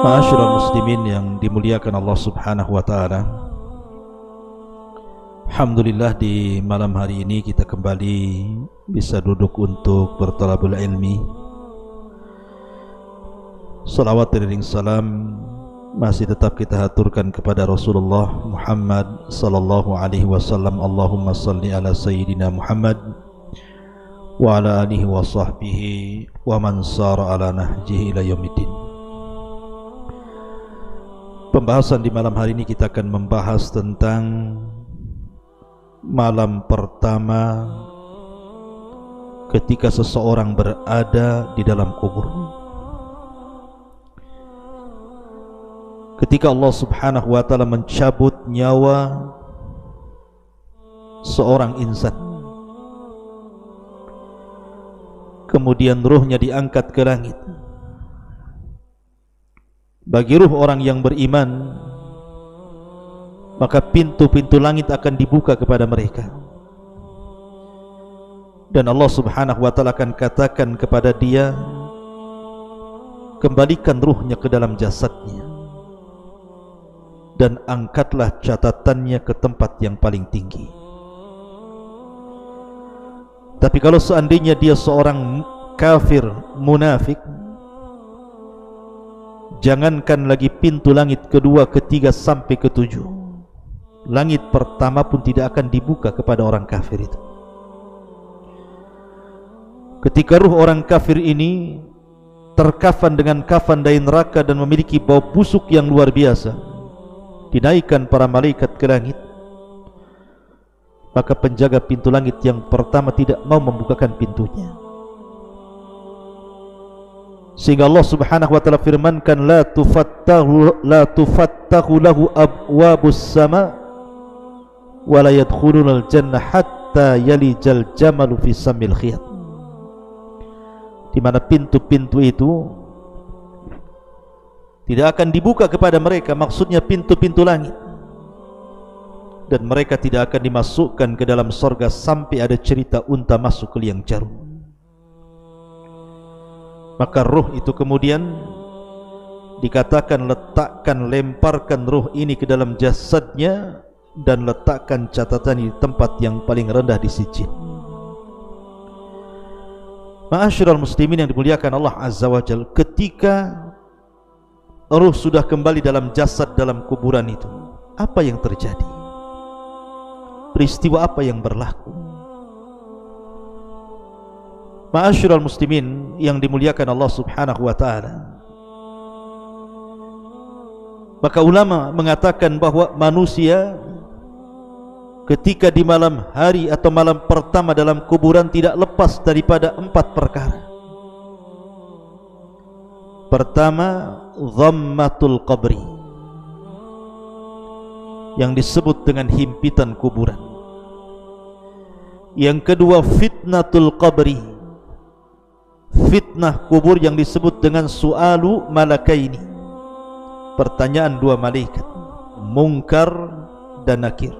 Ma'asyiral muslimin yang dimuliakan Allah Subhanahu wa taala. Alhamdulillah, di malam hari ini kita kembali bisa duduk untuk bertalabul ilmi. Salawat dan salam masih tetap kita haturkan kepada Rasulullah Muhammad sallallahu alaihi wasallam. Allahumma salli ala sayyidina Muhammad wa ala alihi wa sahbihi wa man sara ala nahjihi ila yaumiddin. Pembahasan di malam hari ini kita akan membahas tentang malam pertama ketika seseorang berada di dalam kubur. Ketika Allah Subhanahu wa taala mencabut nyawa seorang insan, kemudian ruhnya diangkat ke langit. Bagi ruh orang yang beriman, maka pintu-pintu langit akan dibuka kepada mereka, dan Allah Subhanahu wa taala akan katakan kepada dia, kembalikan ruhnya ke dalam jasadnya dan angkatlah catatannya ke tempat yang paling tinggi. Tapi kalau seandainya dia seorang kafir munafik, jangankan lagi pintu langit kedua, ketiga sampai ketujuh, langit pertama pun tidak akan dibuka kepada orang kafir itu. Ketika ruh orang kafir ini terkafan dengan kafan dari neraka dan memiliki bau busuk yang luar biasa, dinaikkan para malaikat ke langit, maka penjaga pintu langit yang pertama tidak mau membukakan pintunya, sehingga Allah Subhanahu wa taala firmankan, la tufattahu lahu abwabus sama wa la yadkhulunal jannah hatta yalijal jamalu fi samil khiyat. Di mana pintu-pintu itu tidak akan dibuka kepada mereka, maksudnya pintu-pintu langit, dan mereka tidak akan dimasukkan ke dalam surga sampai ada cerita unta masuk ke liang jarum. Maka ruh itu kemudian dikatakan, lemparkan ruh ini ke dalam jasadnya dan letakkan catatan di tempat yang paling rendah di sijil. Ma'asyiral muslimin yang dimuliakan Allah Azza wa Jalla, ketika ruh sudah kembali dalam jasad dalam kuburan itu, apa yang terjadi? Peristiwa apa yang berlaku? Ma'asyiral muslimin yang dimuliakan Allah Subhanahu wa taala, maka ulama mengatakan bahwa manusia ketika di malam hari atau malam pertama dalam kuburan tidak lepas daripada 4 perkara. Pertama, dhammatul qabri, yang disebut dengan himpitan kuburan. Yang kedua, fitnatul qabri, fitnah kubur yang disebut dengan su'alu malakaini, pertanyaan 2 malaikat, Munkar dan Nakir.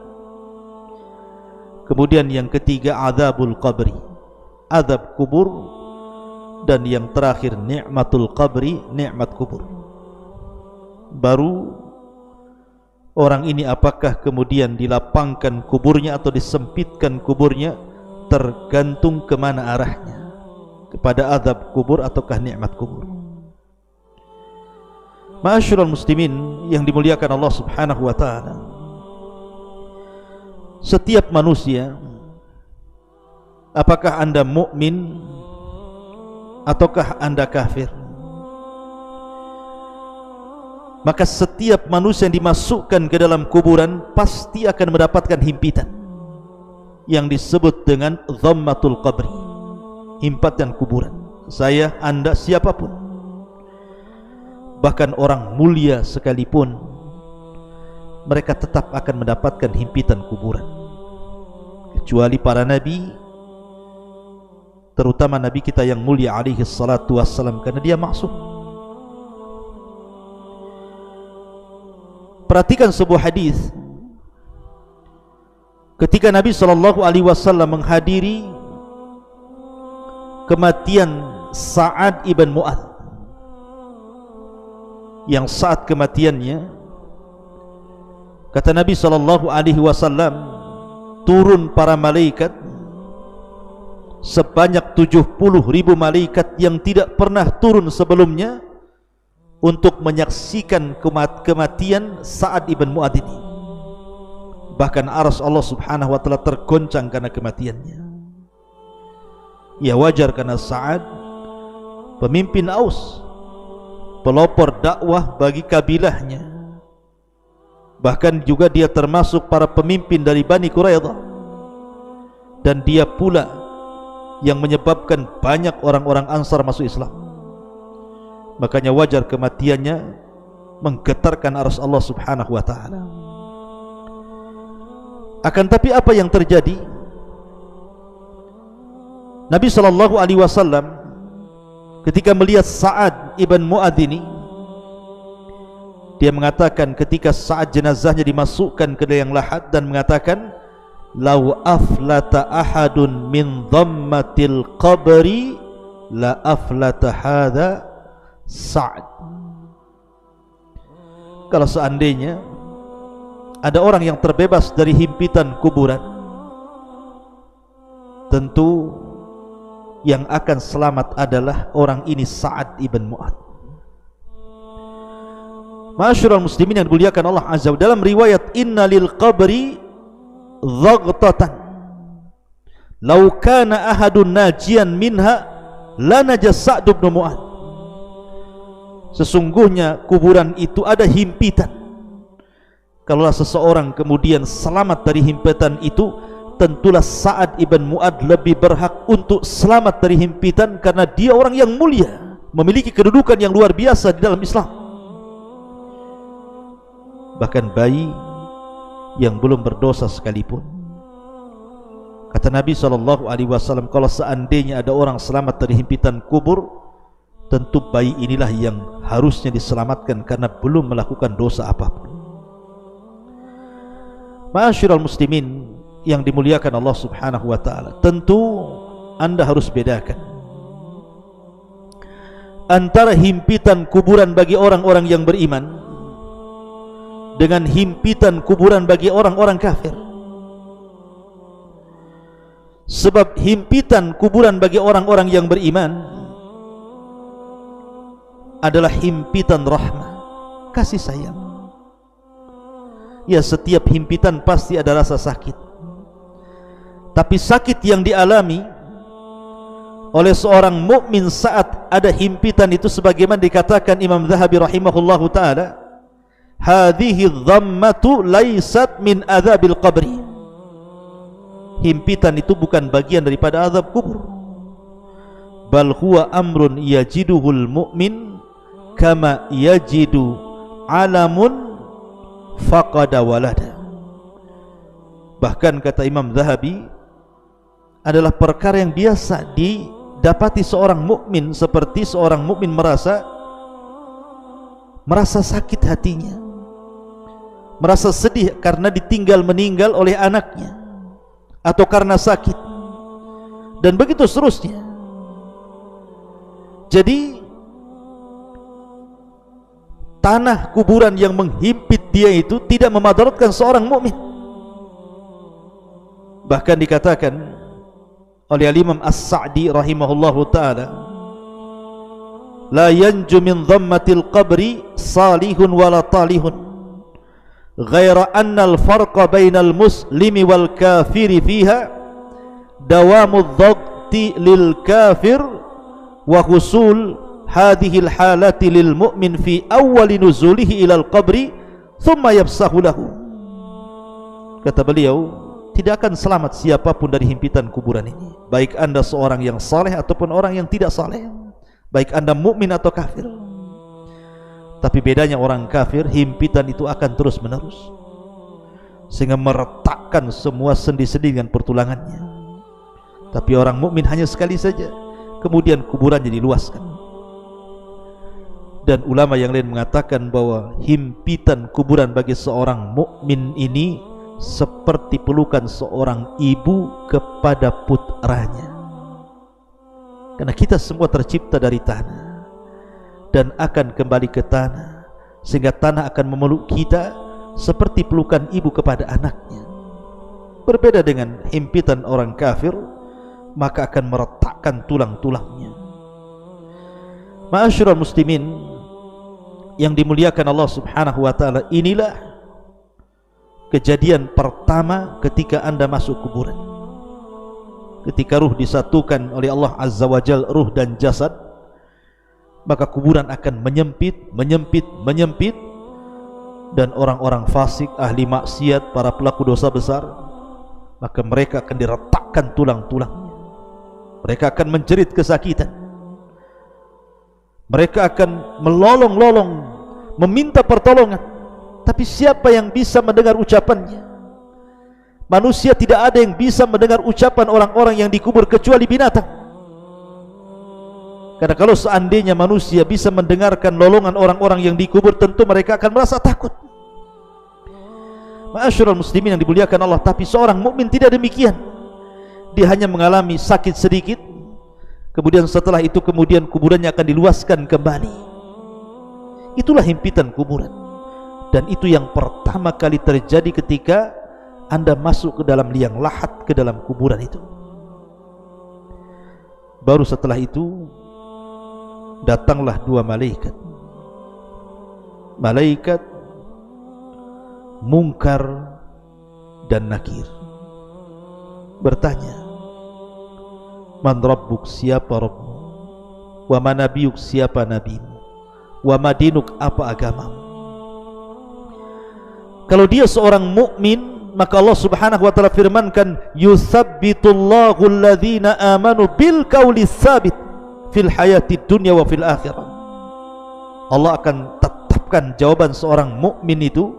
Kemudian yang ketiga, azabul qabri, azab kubur. Dan yang terakhir, ni'matul qabri, nikmat kubur. Baru orang ini apakah kemudian dilapangkan kuburnya atau disempitkan kuburnya, tergantung kemana arahnya, kepada azab kubur ataukah nikmat kubur. Ma'asyiral muslimin yang dimuliakan Allah Subhanahu wa taala, setiap manusia, apakah Anda mukmin ataukah Anda kafir, maka setiap manusia yang dimasukkan ke dalam kuburan pasti akan mendapatkan himpitan yang disebut dengan dhammatul qabri, himpatan kuburan. Saya, Anda, siapapun, bahkan orang mulia sekalipun, mereka tetap akan mendapatkan himpitan kuburan, kecuali para nabi, terutama nabi kita yang mulia alaihi salatu wassalam, karena dia maksum. Perhatikan sebuah hadis ketika Nabi SAW menghadiri kematian Sa'ad ibn Mu'adz. yang saat kematiannya, kata Nabi SAW, turun para malaikat sebanyak 70.000 malaikat yang tidak pernah turun sebelumnya untuk menyaksikan kematian Sa'ad ibn Mu'adh ini. Bahkan arsy Allah Subhanahu wa taala tergoncang karena kematiannya. Ya wajar karena Sa'ad pemimpin Aus, pelopor dakwah bagi kabilahnya. Bahkan juga dia termasuk para pemimpin dari Bani Quraidah, dan dia pula yang menyebabkan banyak orang-orang Ansar masuk Islam. Makanya wajar kematiannya menggetarkan arsy Allah Subhanahu wa taala. Akan tapi apa yang terjadi? Nabi SAW ketika melihat Sa'ad ibn Mu'adh ini, dia mengatakan ketika saat jenazahnya dimasukkan ke liang lahat, dan mengatakan, "Lau aflata ahadun min dhammatil qabri la aflata hadha Sa'ad." Kalau seandainya ada orang yang terbebas dari himpitan kuburan, tentu yang akan selamat adalah orang ini, Sa'ad ibn Mu'adh. Ma'asyiral muslimin yang dimuliakan Allah Azza wa Jalla, dalam riwayat, "Inna lil qabri dhaghtatan law kana ahadun najian minha la naja Sa'd ibn Mu'adh." Sesungguhnya kuburan itu ada himpitan. Kalaulah seseorang kemudian selamat dari himpitan itu, tentulah Sa'ad ibn Mu'adh lebih berhak untuk selamat dari himpitan, karena dia orang yang mulia, memiliki kedudukan yang luar biasa di dalam Islam. Bahkan bayi yang belum berdosa sekalipun, kata Nabi SAW, kalau seandainya ada orang selamat dari himpitan kubur, tentu bayi inilah yang harusnya diselamatkan karena belum melakukan dosa apapun. Ma'asyiral muslimin yang dimuliakan Allah Subhanahu wa taala, tentu Anda harus bedakan antara himpitan kuburan bagi orang-orang yang beriman dengan himpitan kuburan bagi orang-orang kafir. Sebab himpitan kuburan bagi orang-orang yang beriman adalah himpitan rahmah, kasih sayang. Ya, setiap himpitan pasti ada rasa sakit, tapi sakit yang dialami oleh seorang mukmin saat ada himpitan itu, sebagaimana dikatakan Imam Zahabi rahimahullahu taala, hadhihi dhammatu laysat min adzabil qabri. Himpitan itu bukan bagian daripada azab kubur, bal huwa amrun yajiduhul mu'min kama yajidu alamun faqada walada. Bahkan kata Imam Zahabi, adalah perkara yang biasa didapati seorang mukmin, seperti seorang mukmin merasa sakit hatinya, merasa sedih karena ditinggal meninggal oleh anaknya, atau karena sakit, dan begitu seterusnya. Jadi tanah kuburan yang menghimpit dia itu tidak memadaratkan seorang mukmin. Bahkan dikatakan oleh Imam As-Sa'di rahimahullahu ta'ala, la yanju min dhammatil qabri salihun wala talihun ghaira anna al-farqa bainal muslimi wal kafiri fiha dawamu dhaqti lil kafir wa husul hadhihi al-halati lil mu'min fi awwali nuzulihi ila al-qabri thumma yafsahu lahu. Kata beliau, tidak akan selamat siapapun dari himpitan kuburan ini, baik anda seorang yang saleh ataupun orang yang tidak saleh, baik anda mukmin atau kafir. Tapi bedanya orang kafir, himpitan itu akan terus menerus, sehingga meretakkan semua sendi-sendi dengan pertulangannya. Tapi orang mukmin hanya sekali saja, kemudian kuburannya diluaskan. Dan ulama yang lain mengatakan bahwa himpitan kuburan bagi seorang mukmin ini seperti pelukan seorang ibu kepada putranya, karena kita semua tercipta dari tanah dan akan kembali ke tanah, sehingga tanah akan memeluk kita seperti pelukan ibu kepada anaknya. Berbeda dengan himpitan orang kafir, maka akan meretakkan tulang-tulangnya. Ma'asyiral muslimin yang dimuliakan Allah Subhanahu wa taala, inilah kejadian pertama ketika Anda masuk kuburan. Ketika ruh disatukan oleh Allah Azza wa Jalla, ruh dan jasad, maka kuburan akan menyempit, dan orang-orang fasik, ahli maksiat, para pelaku dosa besar, maka mereka akan diretakkan tulang-tulangnya. Mereka akan menjerit kesakitan. Mereka akan melolong-lolong meminta pertolongan, tapi siapa yang bisa mendengar ucapannya? Manusia tidak ada yang bisa mendengar ucapan orang-orang yang dikubur kecuali binatang. Karena kalau seandainya manusia bisa mendengarkan lolongan orang-orang yang dikubur, tentu mereka akan merasa takut. Ma'asyiral muslimin yang dimuliakan Allah, tapi seorang mukmin tidak demikian. Dia hanya mengalami sakit sedikit, kemudian setelah itu kuburannya akan diluaskan kembali. Itulah himpitan kuburan. Dan itu yang pertama kali terjadi ketika Anda masuk ke dalam liang lahat, ke dalam kuburan itu. Baru setelah itu datanglah dua malaikat, malaikat Munkar dan Nakir, bertanya, man rabbuk, siapa Rabbmu, wa ma nabiyuk, siapa nabimu, wa ma dinuk, apa agamamu. Kalau dia seorang mukmin, maka Allah Subhanahu wa taala firmankan, yutsabbitullahu alladhina amanu bil qawli tsabit fil hayati dunya wa fil akhirah. Allah akan tetapkan jawaban seorang mukmin itu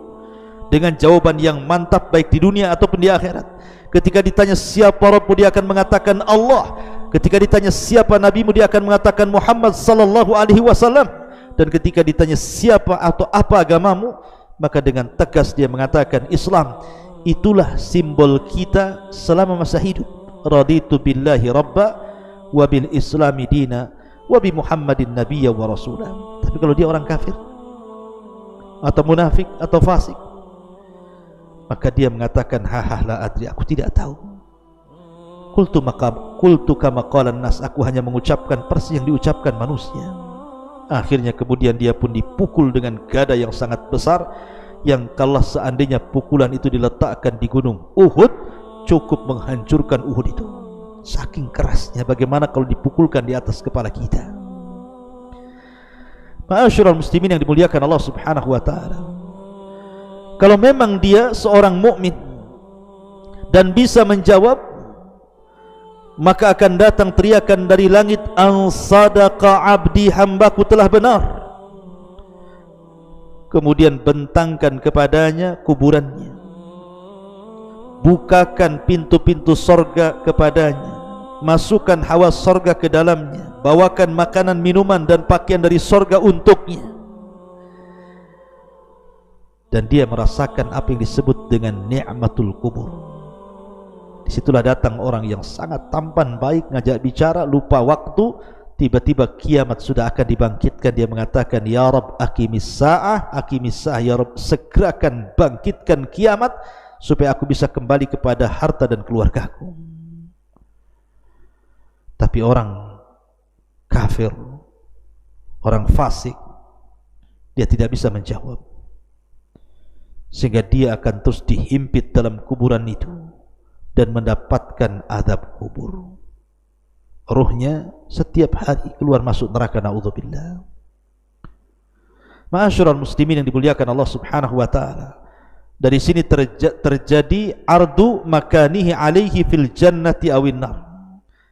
dengan jawaban yang mantap, baik di dunia ataupun di akhirat. Ketika ditanya siapa Rabbmu, dia akan mengatakan Allah. Ketika ditanya siapa nabimu, dia akan mengatakan Muhammad sallallahu alaihi wasallam. Dan ketika ditanya siapa atau apa agamamu, maka dengan tegas dia mengatakan Islam. Itulah simbol kita selama masa hidup. Raditu billahi rabba wa bil islami dina wa bi Muhammadin nabiyya wa rasulah. Tapi kalau dia orang kafir atau munafik atau fasik, maka dia mengatakan haha la adri, aku tidak tahu. Qultu kama qalan nas, aku hanya mengucapkan persis yang diucapkan manusia. Akhirnya kemudian dia pun dipukul dengan gada yang sangat besar, yang kalau seandainya pukulan itu diletakkan di gunung Uhud, cukup menghancurkan Uhud itu. Saking kerasnya, bagaimana kalau dipukulkan di atas kepala kita. Ma'asyiral muslimin yang dimuliakan Allah Subhanahu wa taala, kalau memang dia seorang mukmin dan bisa menjawab, maka akan datang teriakan dari langit, an sadaqa abdi, hambaku telah benar. Kemudian bentangkan kepadanya kuburannya, bukakan pintu-pintu sorga kepadanya, masukkan hawa sorga ke dalamnya, bawakan makanan, minuman dan pakaian dari sorga untuknya. Dan dia merasakan apa yang disebut dengan ni'matul kubur. Disitulah datang orang yang sangat tampan, baik, ngajak bicara, lupa waktu. Tiba-tiba kiamat sudah akan dibangkitkan. Dia mengatakan, ya Rabb aqimis sa'ah, ya Rabb segerakan bangkitkan kiamat supaya aku bisa kembali kepada harta dan keluargaku. Tapi orang kafir, orang fasik, dia tidak bisa menjawab, sehingga dia akan terus dihimpit dalam kuburan itu dan mendapatkan azab kubur. Ruhnya setiap hari keluar masuk neraka, naudzubillah. Ma'asyiral muslimin yang dimuliakan Allah Subhanahu wa taala, dari sini terjadi ardu makanihi alaihi fil jannati awin nar.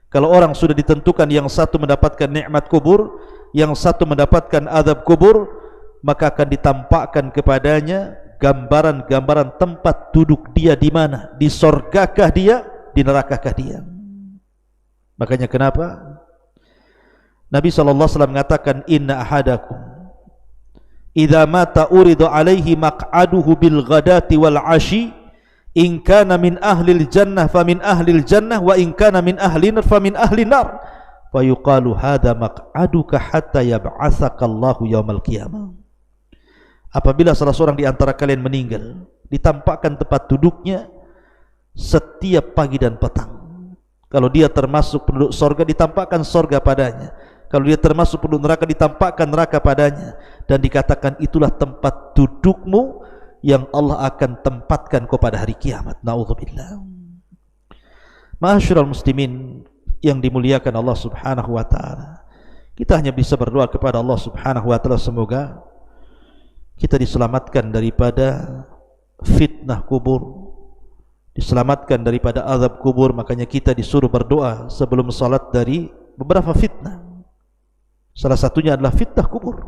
Kalau orang sudah ditentukan, yang satu mendapatkan nikmat kubur, yang satu mendapatkan azab kubur, maka akan ditampakkan kepadanya gambaran-gambaran tempat duduk dia di mana, di sorgakah dia, di nerakakah dia. Makanya kenapa Nabi SAW mengatakan, inna ahadakum idza mata uridu alaihi maq'aduhu bil ghadati wal ashi, in kana min ahlil jannah fa min ahlil jannah, wa in kana min ahlin fa min ahlin nar, fa yuqalu hadza maq'aduka hatta yab'atsaka Allahu yaumal qiyamah. Apabila salah seorang di antara kalian meninggal, ditampakkan tempat duduknya setiap pagi dan petang. Kalau dia termasuk penduduk sorga, ditampakkan sorga padanya. Kalau dia termasuk penduduk neraka, ditampakkan neraka padanya. Dan dikatakan itulah tempat dudukmu yang Allah akan tempatkan kau pada hari kiamat. Na'udzubillah. Ma'asyiral muslimin yang dimuliakan Allah subhanahu wa ta'ala, kita hanya bisa berdoa kepada Allah subhanahu wa ta'ala, semoga kita diselamatkan daripada fitnah kubur, diselamatkan daripada azab kubur. Makanya kita disuruh berdoa sebelum salat dari beberapa fitnah. Salah satunya adalah fitnah kubur,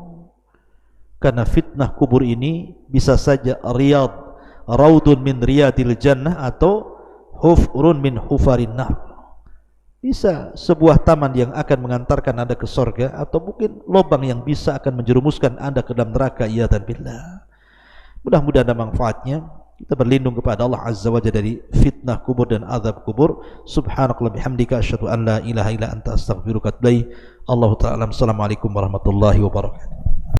karena fitnah kubur ini bisa saja raudun min riyadil jannah atau hufrun min hufarin nar. Bisa sebuah taman yang akan mengantarkan Anda ke surga, atau mungkin lubang yang bisa akan menjerumuskan Anda ke dalam neraka. Iyadzan billah. Mudah-mudahan ada manfaatnya. Kita berlindung kepada Allah Azza wa Jalla dari fitnah kubur dan azab kubur. Subhanakallah bihamdika asyhadu an la ilaha illa anta astaghfiruka wa atubu ilaik. Allahu ta'ala. Assalamualaikum warahmatullahi wabarakatuh.